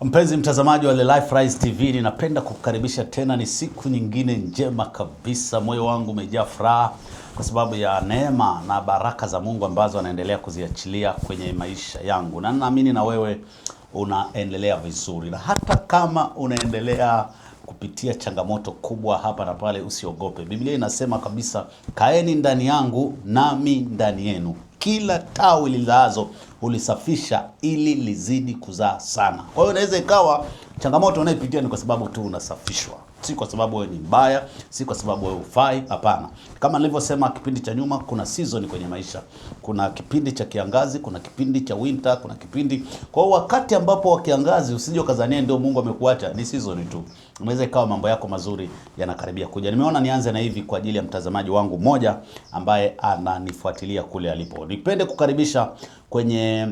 Mpenzi mtazamaji wa The Life Rise TV, ninapenda kukukaribisha tena. Ni siku nyingine njema kabisa. Moyo wangu umejaa furaha kwa sababu ya neema na baraka za Mungu ambazo anaendelea kuziachilia kwenye maisha yangu. Na naamini na wewe unaendelea vizuri. Na hata kama unaendelea kupitia changamoto kubwa hapa na pale, usiogope. Biblia inasema kabisa, kaeni ndani yangu nami ndani yenu. Kila tawi lililaazo ulisafisha ili lizidi kuzaa sana. Kwa hiyo inaweza ikawa changamoto unayopitia ni kwa sababu tu unasafishwa. Si kwa sababu wewe ni mbaya, si kwa sababu wewe hufai, hapana. Kama nilivyosema kipindi cha nyuma, kuna season kwenye maisha. Kuna kipindi cha kiangazi, kuna kipindi cha winter, kuna kipindi. Kwa hiyo wakati ambapo wa kiangazi usije ukazania ndio Mungu amekuacha, ni season tu. Unaweza ikawa mambo yako mazuri yanakaribia kuja. Nimeona nianze na hivi kwa ajili ya mtazamaji wangu mmoja ambaye ananifuatilia kule alipo. Nipende kukaribisha kwenye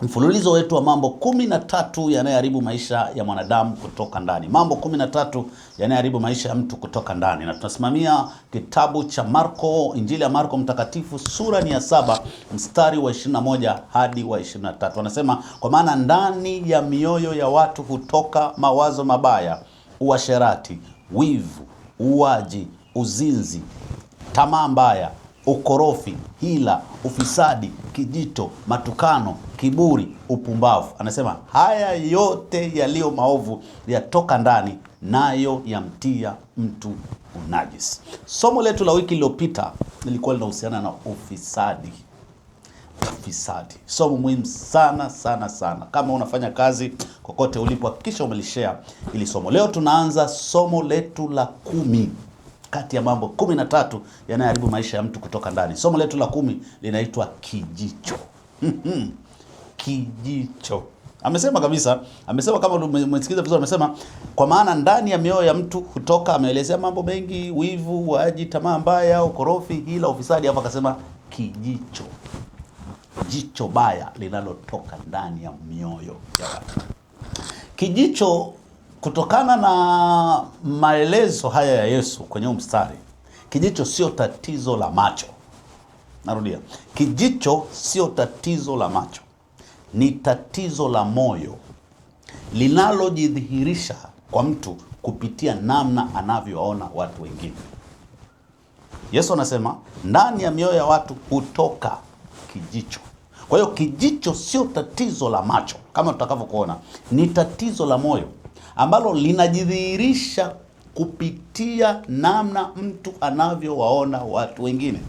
mfululizo wetu wa mambo 13 yanayoharibu maisha ya mwanadamu kutoka ndani. Mambo 13 yanayoharibu maisha ya mtu kutoka ndani. Na tunasimamia kitabu cha Marko, Injili ya Marko mtakatifu, sura ni ya 7, mstari wa 21 hadi wa 23. Anasema, kwa maana ndani ya mioyo ya watu hutoka mawazo mabaya, uasherati, wivu, uaji, uzinzi, tamaa mbaya, ukorofi, hila, ufisadi, kijito, matukano, kiburi, upumbavu. Anasema haya yote yaliyo maovu yatoka ndani, nayo yamtia mtu unajisi. Somo letu la wiki iliyopita lilikuwa linahusiana na ufisadi. Ufisadi, somo muhimu sana sana sana. Kama unafanya kazi kokote ulipo, hakikisha umelishare ili somo. Leo tunaanza somo letu la 10 kati ya mambo 13 yanayoharibu maisha ya mtu kutoka ndani. Somo letu la 10 linaitwa kijicho. Kijicho. Amesema kabisa, amesema kama umesikiza vizuri, amesema kwa maana ndani ya mioyo ya mtu hutoka, ameelezea mambo mengi: wivu, uaji, tamaa mbaya, ukorofi, hila, ufisadi. Hapa akasema kijicho. Jicho baya linalotoka ndani ya mioyo ya watu. Kijicho, kutokana na maelezo haya ya Yesu kwenye mstari, kijicho sio tatizo la macho. Narudia, kijicho sio tatizo la macho, ni tatizo la moyo linalojidhihirisha kwa mtu kupitia namna anavyoona watu wengine. Yesu anasema ndani ya mioyo ya watu hutoka kijicho. Kwa hiyo kijicho sio tatizo la macho kama tutakavyokuona, ni tatizo la moyo ambalo linajidhihirisha kupitia namna mtu anavyowaona watu wengine.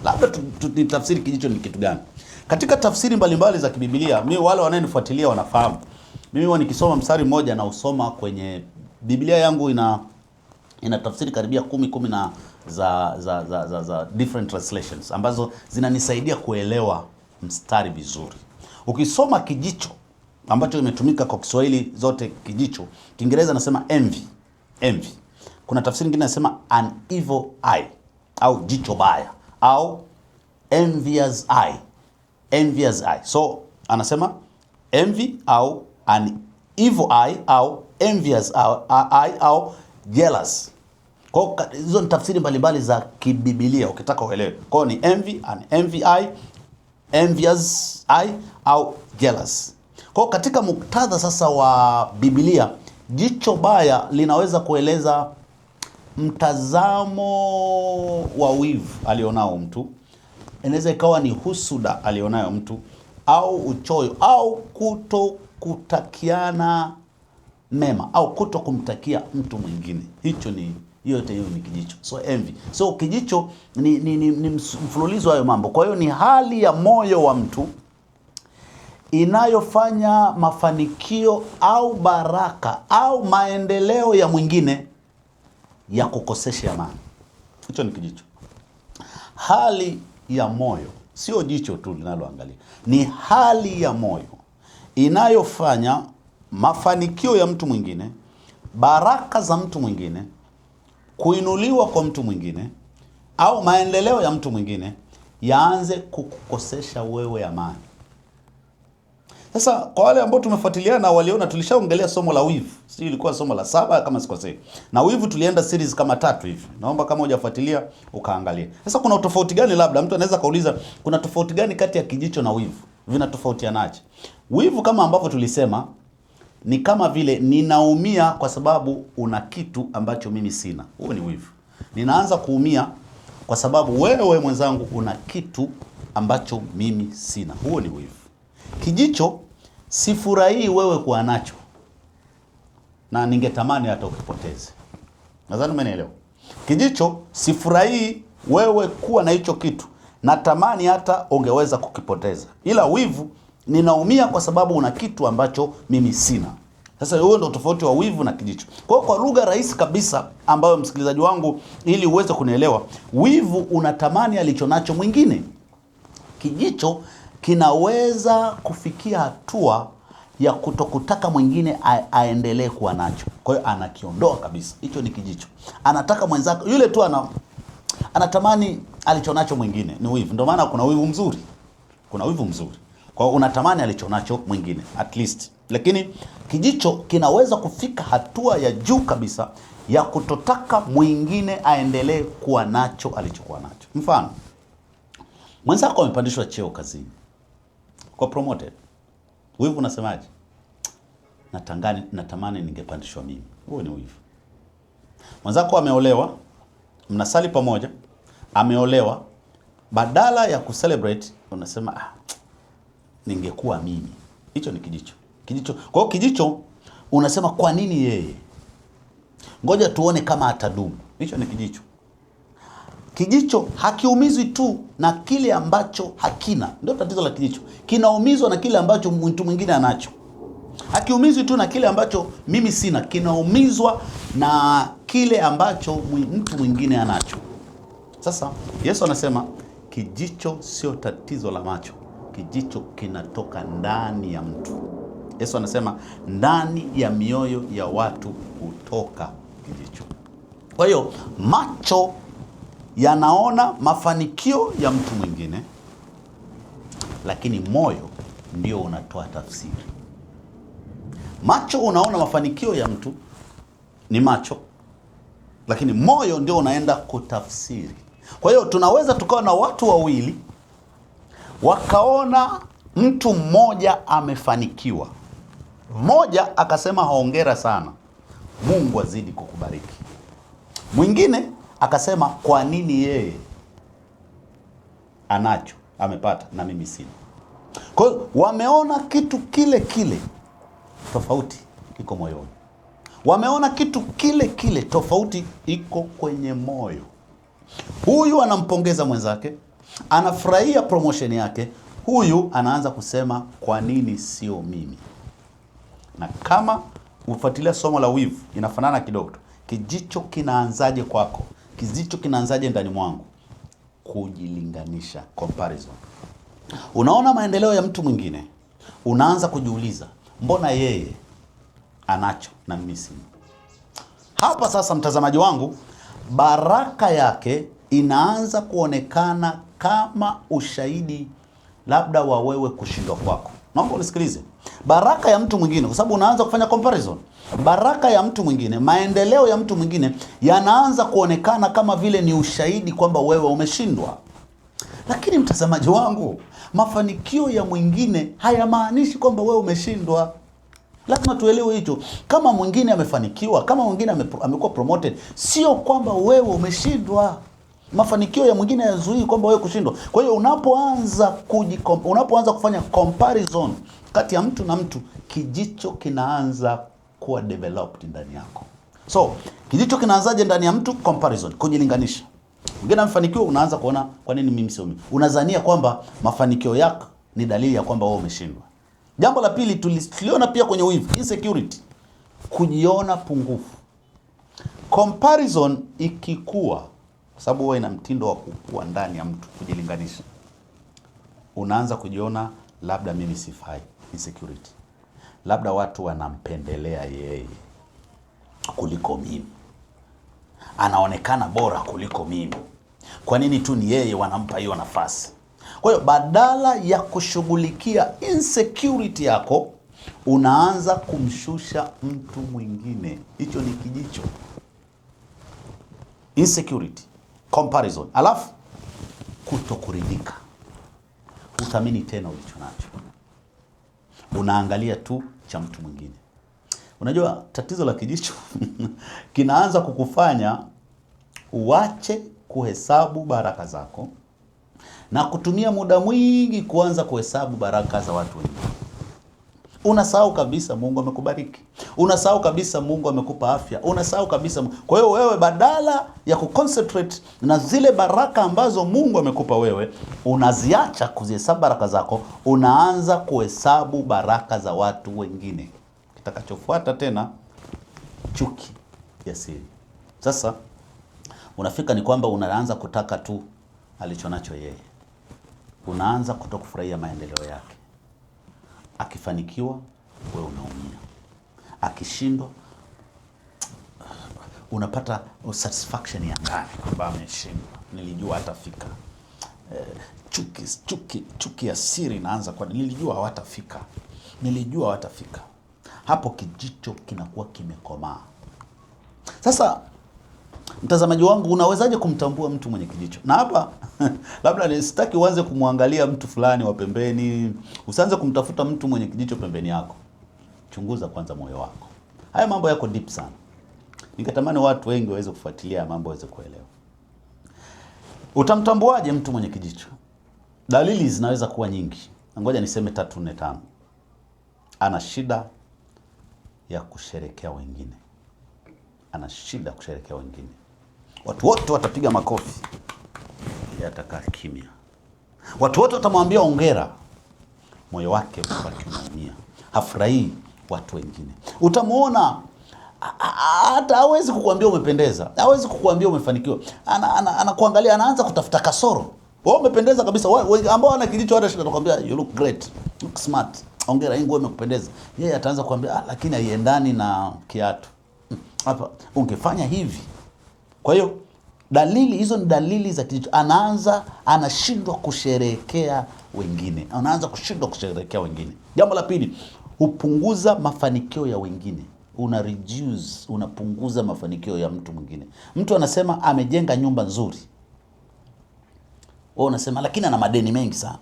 Labda tutafsiri kijicho ni kitu gani. Katika tafsiri mbalimbali za kiBiblia, mimi wale wanayenifuatilia wanafahamu, mimi huwa nikisoma mstari mmoja na usoma kwenye Biblia yangu ina tafsiri karibia 10 na za different translations ambazo zinanisaidia kuelewa mstari vizuri. Ukisoma kijicho ambacho imetumika kwa Kiswahili zote kijicho, Kiingereza nasema envy. Envy. Kuna tafsiri nyingine nasema an evil eye au jicho baya au envious eye. Envious eye. So anasema envy au an evil eye au envious eye au jealous. Kwa hizo ni tafsiri mbalimbali za kiBiblia ukitaka uelewe. Kwa hiyo ni envy, an envy eye, envious eye au jealous. Kwa katika muktadha sasa wa Biblia, jicho baya linaweza kueleza mtazamo wa wivu alionao mtu. Inaweza ikawa ni husuda alionayo mtu, au uchoyo, au kutokutakiana mema, au kutokumtakia mtu mwingine. Hiyo ni kijicho. So envy. So kijicho ni mfululizo wa hayo mambo. Kwa hiyo ni hali ya moyo wa mtu inayofanya mafanikio au baraka au maendeleo ya mwingine ya kukosesha amani. Hicho ni kijicho. Hali ya moyo, sio jicho tu linaloangalia. Ni hali ya moyo inayofanya mafanikio ya mtu mwingine, baraka za mtu mwingine, kuinuliwa kwa mtu mwingine au maendeleo ya mtu mwingine yaanze kukukosesha wewe amani. Sasa kwa wale ambao tumefuatiliana waliona tulishaongelea somo la wivu. Sio, ilikuwa somo la 7 kama sikosei. Na wivu tulienda series kama 3 hivi. Naomba kama hujafuatilia ukaangalia. Sasa kuna tofauti gani, labda mtu anaweza kauliza, kuna tofauti gani kati ya kijicho na wivu? Vinatofautianaje? Wivu kama ambavyo tulisema ni kama vile ninaumia kwa sababu una kitu ambacho mimi sina. Huo ni wivu. Ninaanza kuumia kwa sababu wewe mwenzangu una kitu ambacho mimi sina. Huo ni wivu. Kijicho, sifurahii wewe kuwa nacho na ningetamani hata ukipoteze. Nadhani umenielewa. Kijicho, sifurahii wewe kuwa na hicho kitu, natamani hata ungeweza kukipoteza. Ila wivu, ninaumia kwa sababu una kitu ambacho mimi sina. Sasa huo ndio tofauti wa wivu na kijicho. Kwa lugha rahisi kabisa ambayo msikilizaji wangu, ili uweze kunielewa, wivu unatamani alichonacho mwingine. Kijicho kinaweza kufikia hatua ya kutokutaka mwingine aendelee kuwa nacho. Kwa hiyo anakiondoa kabisa. Hicho ni kijicho. Anataka mwenzako yule tu anatamani alichonacho mwingine. Ni wivu. Ndio maana kuna wivu mzuri. Kuna wivu mzuri. Kwa hiyo unatamani alichonacho mwingine at least. Lakini kijicho kinaweza kufika hatua ya juu kabisa ya kutotaka mwingine aendelee kuwa nacho alichokuwa nacho. Mfano, mwenzako amepandishwa cheo kazini, kwa promoted. Wivu unasemaje? Natamani ningepandishwa mimi. Huo ni wivu. Mwenzako ameolewa, mnasali pamoja, ameolewa, badala ya kucelebrate unasema ningekuwa mimi. Hicho ni kijicho. Kijicho. Kwa hiyo kijicho unasema kwa nini yeye? Ngoja tuone kama atadumu. Hicho ni kijicho. Kijicho hakiumizwi tu na kile ambacho hakina. Ndio tatizo la kijicho. Kinaumizwa na kile ambacho mtu mwingine anacho. Hakiumizwi tu na kile ambacho mimi sina. Kinaumizwa na kile ambacho mtu mwingine anacho. Sasa Yesu anasema kijicho sio tatizo la macho. Kijicho kinatoka ndani ya mtu. Yesu anasema ndani ya mioyo ya watu hutoka kijicho. Kwa hiyo macho yanaona mafanikio ya mtu mwingine, lakini moyo ndio unatoa tafsiri. Macho unaona mafanikio ya mtu ni macho, lakini moyo ndio unaenda kutafsiri. Kwa hiyo tunaweza tukawa na watu wawili wakaona mtu mmoja amefanikiwa, mmoja akasema hongera sana, Mungu azidi kukubariki. Mwingine akasema kwa nini yeye anacho, amepata na mimi sina. Kwa hiyo wameona kitu kile kile, tofauti iko moyoni. Wameona kitu kile kile, tofauti iko kwenye moyo. Huyu anampongeza mwenzake, anafurahia promotion yake. Huyu anaanza kusema kwa nini sio mimi? Na kama ufuatilia somo la wivu, inafanana kidogo. Kijicho kinaanzaje kwako? Kijicho kinaanzaje ndani mwangu? Kujilinganisha, comparison. Unaona maendeleo ya mtu mwingine, unaanza kujiuliza, mbona yeye anacho na mimi sina? Hapa sasa, mtazamaji wangu, baraka yake inaanza kuonekana kama ushahidi labda wa wewe kushindwa kwako. Naomba unisikilize. Baraka ya mtu mwingine, kwa sababu unaanza kufanya comparison. Baraka ya mtu mwingine, maendeleo ya mtu mwingine yanaanza kuonekana kama vile ni ushahidi kwamba wewe umeshindwa. Lakini mtazamaji wangu, mafanikio ya mwingine hayamaanishi kwamba wewe umeshindwa. Lazima tuelewe hicho. Kama mwingine amefanikiwa, kama mwingine amekuwa promoted, sio kwamba wewe umeshindwa. Mafanikio ya mwingine hayazuii kwamba wewe kushindwa. Kwa hiyo unapoanza kufanya comparison kati ya mtu na mtu, kijicho kinaanza kuwa developed ndani yako. So, kijicho kinaanzaje ndani ya mtu? Comparison, kujilinganisha. Mwingine amefanikiwa, unaanza kuona kwa nini mimi sio mimi. Unadhania kwamba mafanikio yako ni dalili ya kwamba wewe umeshindwa. Jambo la pili tuliona pia kwenye wivu, insecurity, kujiona pungufu. Comparison ikikua, kwa sababu wewe ina mtindo wa kukua ndani ya mtu, kujilinganisha, unaanza kujiona labda mimi sifai, insecurity. Labda watu wanampendelea yeye kuliko mimi, anaonekana bora kuliko mimi. Kwa nini tu ni yeye wanampa hiyo nafasi? Kwa hiyo badala ya kushughulikia insecurity yako, unaanza kumshusha mtu mwingine. Hicho ni kijicho. Insecurity, comparison, alafu kutokuridhika. Uthamini tena ulicho nacho, unaangalia tu cha mtu mwingine. Unajua tatizo la kijicho kinaanza kukufanya uache kuhesabu baraka zako na kutumia muda mwingi kuanza kuhesabu baraka za watu wengine. Unasahau kabisa Mungu amekubariki. Unasahau kabisa Mungu amekupa afya. Unasahau kabisa. Kwa hiyo wewe badala ya kuconcentrate na zile baraka ambazo Mungu amekupa wewe, unaziacha kuzihesabu baraka zako, unaanza kuhesabu baraka za watu wengine. Kitakachofuata tena chuki ya siri. Sasa unafika ni kwamba unaanza kutaka tu alichonacho yeye. Unaanza kutokufurahia maendeleo yake. Akifanikiwa wewe unaumia. Akishindwa unapata satisfaction ya ndani kwamba ameshindwa. Nilijua hatafika. Chuki ya siri inaanza kwa nilijua hawatafika. Nilijua hawatafika. Hapo kijicho kinakuwa kimekomaa. Sasa mtazamaji wangu, unawezaje kumtambua mtu mwenye kijicho? Na hapa labda nisitaki uanze kumwangalia mtu fulani wa pembeni, usianze kumtafuta mtu mwenye kijicho pembeni yako. Chunguza kwanza moyo wako. Haya mambo yako deep sana. Ningetamani watu wengi waweze kufuatilia mambo waweze kuelewa. Utamtambuaje mtu mwenye kijicho? Dalili zinaweza kuwa nyingi. Ngoja niseme 3, 4, 5. Ana shida ya kusherekea wengine. Ana shida ya kusherekea wengine. Watu wote watapiga makofi, yeye atakaa kimya. Watu wote watamwambia hongera, moyo wake ubaki unaumia. Hafurahii watu wengine. Utamuona hata hawezi kukuambia umependeza, hawezi kukuambia umefanikiwa. Anakuangalia, anaanza kutafuta kasoro. Wewe umependeza kabisa. Ambao wana kijicho hata shida atakwambia you look great, look smart. Hongera, hii nguo imekupendeza. Yeye ataanza kuambia lakini haiendani na kiatu. Hapa ungefanya hivi. Kwa hiyo dalili hizo ni dalili za kijicho. Anashindwa kusherehekea wengine. Anaanza kushindwa kusherehekea wengine. Jambo la pili, hupunguza mafanikio ya wengine. Unapunguza mafanikio ya mtu mwingine. Mtu anasema amejenga nyumba nzuri. Wewe unasema lakini ana madeni mengi sana.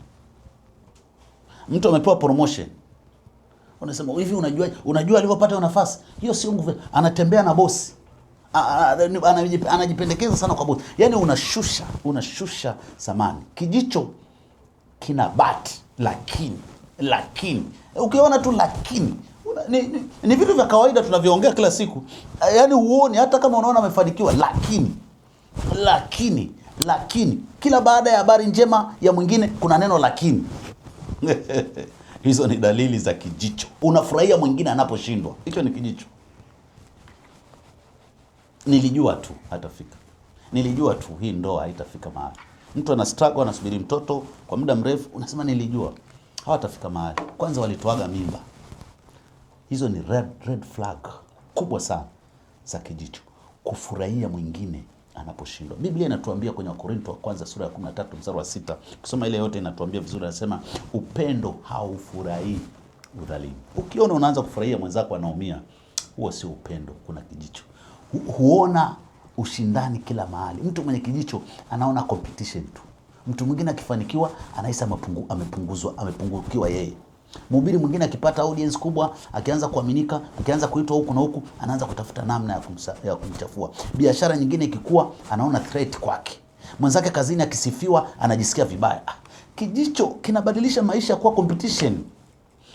Mtu amepewa promotion. Unasema hivi unajua alipopata nafasi. Hiyo sio nguvu. Anatembea na bosi. Anajipendekeza sana kwa bosi. Yaani unashusha samani. Kijicho kina bati lakini ukiona tu lakini ni vitu vya kawaida tunavyoongea kila siku. Yaani uone hata kama unaona amefanikiwa lakini kila baada ya habari njema ya mwingine kuna neno lakini. Hizo ni dalili za kijicho. Unafurahia mwingine anaposhindwa. Hicho ni kijicho. Nilijua tu hatafika. Nilijua tu hii ndoa haitafika mahali. Mtu ana struggle, anasubiri mtoto kwa muda mrefu, unasema nilijua hawatafika mahali. Kwanza walitoaga mimba. Hizo ni red flag kubwa sana za kijicho. Kufurahia mwingine anaposhindwa. Biblia inatuambia kwenye Wakorintho wa kwanza sura ya 13 mstari wa 6. Kusoma ile yote inatuambia vizuri, anasema upendo haufurahii udhalimu. Ukiona unaanza kufurahia mwenzako anaumia, huo sio upendo, kuna kijicho. Huona ushindani kila mahali. Mtu mwenye kijicho anaona competition tu. Mtu mwingine akifanikiwa anahisi amepungukiwa yeye. Mhubiri mwingine akipata audience kubwa, akianza kuaminika, akianza kuitwa huku na huku, anaanza kutafuta namna ya kumchafua. Biashara nyingine ikikua, anaona threat kwake. Mwenzake kazini akisifiwa, anajisikia vibaya. Kijicho kinabadilisha maisha kuwa competition.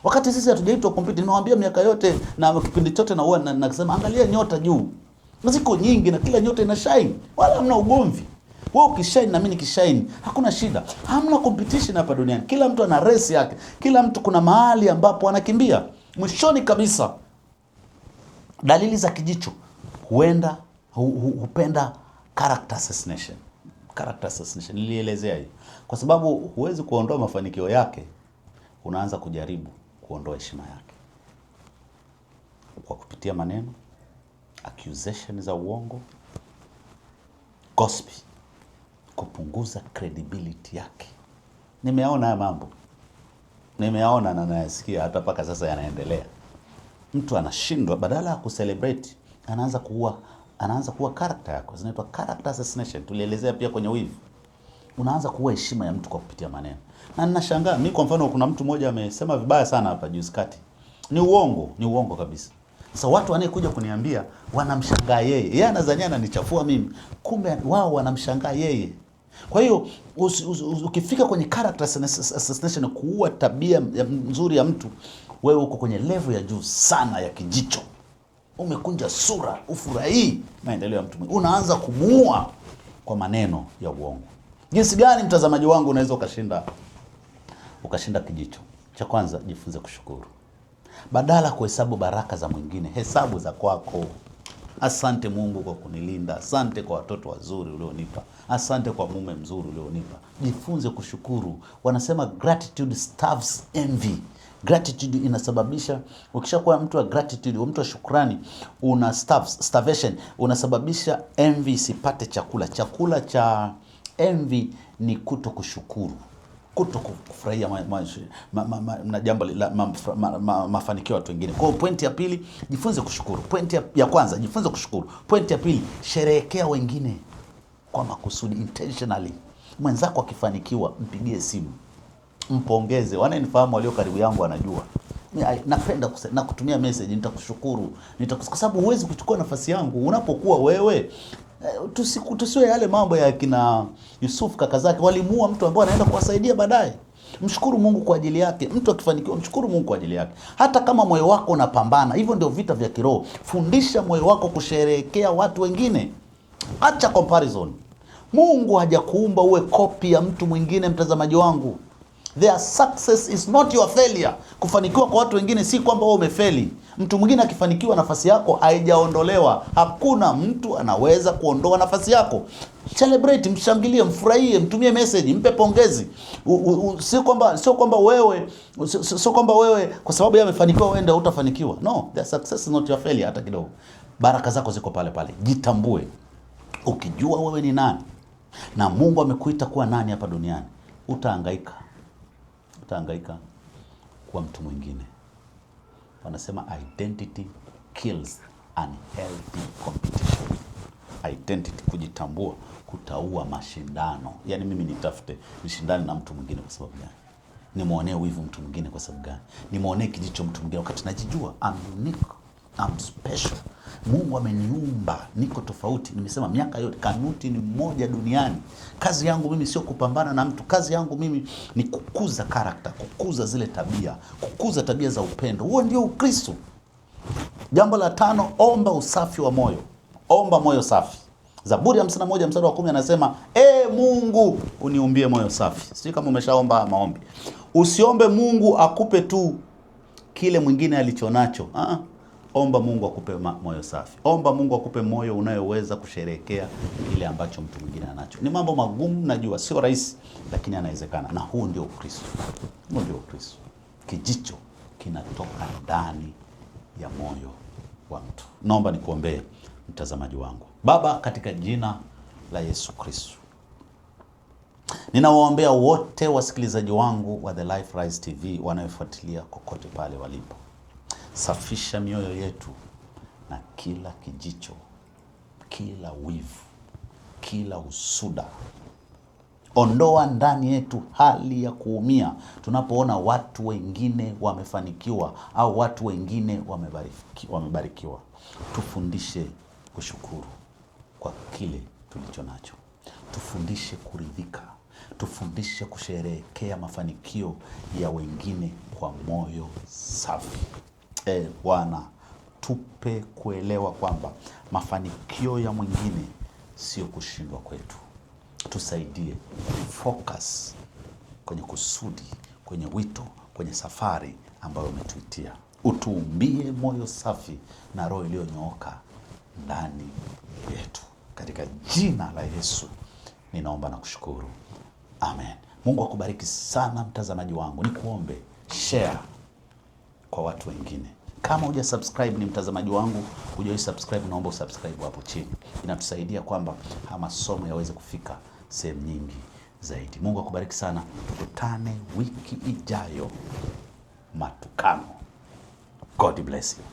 Wakati sisi hatujaitwa compete, nimewaambia miaka yote na kipindi chote na huwa nasema angalia nyota juu. Ziko nyingi na kila nyota ina shine. Wala hamna ugomvi. Wewe ukishine na mimi nikishine, hakuna shida. Hamna competition hapa duniani. Kila mtu ana race yake. Kila mtu kuna mahali ambapo anakimbia. Mwishoni kabisa, dalili za kijicho hupenda character assassination. Character assassination nilielezea hii. Kwa sababu huwezi kuondoa mafanikio yake, unaanza kujaribu kuondoa heshima yake. Kwa kupitia maneno, accusation za uongo, gossip, kupunguza credibility yake. Nimeona haya mambo. Nimeona na nayasikia hata paka sasa yanaendelea. Mtu anashindwa, badala ya kucelebrate, anaanza kuua character yako. Zinaitwa character assassination. Tulielezea pia kwenye wivu. Unaanza kuua heshima ya mtu kwa kupitia maneno. Na ninashangaa, mimi kwa mfano kuna mtu mmoja amesema vibaya sana hapa juzi kati. Ni uongo kabisa. Sasa watu wanayekuja kuniambia wanamshangaa yeye. Yeye anadhania ananichafua mimi. Kumbe wao wanamshangaa yeye. Kwa hiyo ukifika kwenye character assassination, kuua tabia nzuri ya mtu, wewe uko kwenye level ya juu sana ya kijicho. Umekunja sura, ufurahii maendeleo ya mtu mwingine. Unaanza kumuua kwa maneno ya uongo. Jinsi gani, mtazamaji wangu, unaweza ukashinda kijicho? Cha kwanza, jifunze kushukuru. Badala kuhesabu baraka za mwingine, hesabu za kwako. Asante Mungu kwa kunilinda. Asante kwa watoto wazuri ulionipa. Asante kwa mume mzuri ulionipa. Jifunze kushukuru. Wanasema gratitude starves envy. Gratitude inasababisha, ukishakuwa mtu wa gratitude, mtu wa shukrani, una starvation, unasababisha envy isipate chakula. Chakula cha envy ni kuto kushukuru, kuto kufurahia na jambo la mafanikio ya watu wengine. Kwa pointi ya pili, jifunze kushukuru. Pointi ya kwanza, jifunze kushukuru. Pointi ya pili, sherehekea wengine kwa makusudi, intentionally. Mwenzako akifanikiwa, mpigie simu, mpongeze. Wananifahamu, walio karibu yangu wanajua. Napenda na kutumia message, nitakushukuru. Kwa sababu huwezi kuchukua nafasi yangu unapokuwa wewe. Tusiwe yale mambo ya kina Yusuf kaka zake, walimuua mtu ambaye anaenda kuwasaidia baadaye. Mshukuru Mungu kwa ajili yake. Mtu akifanikiwa, mshukuru Mungu kwa ajili yake. Hata kama moyo wako unapambana, hivyo ndio vita vya kiroho. Fundisha moyo wako kusherehekea watu wengine. Acha comparison. Mungu hajakuumba uwe kopi ya mtu mwingine, mtazamaji wangu. Their success is not your failure. Kufanikiwa kwa watu wengine si kwamba wewe umefeli. Mtu mwingine akifanikiwa, nafasi yako haijaondolewa. Hakuna mtu anaweza kuondoa nafasi yako. Celebrate, mshangilie, mfurahie, mtumie message, mpe pongezi. Sio kwamba wewe kwa sababu yeye amefanikiwa wewe ndio utafanikiwa. No, their success is not your failure hata kidogo. Baraka zako ziko pale pale. Jitambue. Ukijua wewe ni nani na Mungu amekuita kuwa nani hapa duniani, utahangaika kwa mtu mwingine. Wanasema identity kills unhealthy competition. Identity, kujitambua, kutaua mashindano. Yaani mimi nishindane na mtu mwingine kwa sababu gani? Nimuonee wivu mtu mwingine kwa sababu gani? Nimuonee kijicho mtu mwingine wakati najijua I'm unique, I'm special. Mungu ameniumba, niko tofauti. Nimesema miaka yote, kanuti ni mmoja duniani. Kazi yangu mimi sio kupambana na mtu. Kazi yangu mimi ni kukuza karakta, kukuza zile tabia, kukuza tabia za upendo. Huo ndio Ukristo. Jambo la 5, omba usafi wa moyo. Omba moyo safi. Zaburi 51 mstari wa 10 anasema, Mungu uniumbie moyo safi. Sio kama umeshaomba maombi. Usiombe Mungu akupe tu kile mwingine alichonacho. Omba Mungu akupe moyo safi. Omba Mungu akupe moyo unayoweza kusherehekea kile ambacho mtu mwingine anacho. Ni mambo magumu, najua sio rahisi, lakini yanawezekana. Na huu ndio Ukristo. Huu ndio Ukristo. Kijicho kinatoka ndani ya moyo wa mtu. Naomba nikuombee, mtazamaji wangu. Baba, katika jina la Yesu Kristo, ninawaombea wote wasikilizaji wangu wa The Life Rise TV wanaofuatilia kokote pale walipo. Safisha mioyo yetu na kila kijicho, kila wivu, kila usuda. Ondoa ndani yetu hali ya kuumia tunapoona watu wengine wamefanikiwa au watu wengine wamebarikiwa. Tufundishe kushukuru kwa kile tulicho nacho. Tufundishe kuridhika. Tufundishe kusherehekea mafanikio ya wengine kwa moyo safi. Bwana, tupe kuelewa kwamba mafanikio ya mwingine sio kushindwa kwetu. Tusaidie focus kwenye kusudi, kwenye wito, kwenye safari ambayo umetuitia. Utuumbie moyo safi na roho iliyonyooka ndani yetu. Katika jina la Yesu ninaomba na kushukuru. Amen. Mungu akubariki sana mtazamaji wangu. Nikuombe share kwa watu wengine. Kama huja subscribe, ni mtazamaji wangu, huja subscribe, naomba usubscribe hapo chini. Inatusaidia kwamba masomo yaweze kufika sehemu nyingi zaidi. Mungu akubariki sana. Tukutane wiki ijayo. Matukano. God bless you.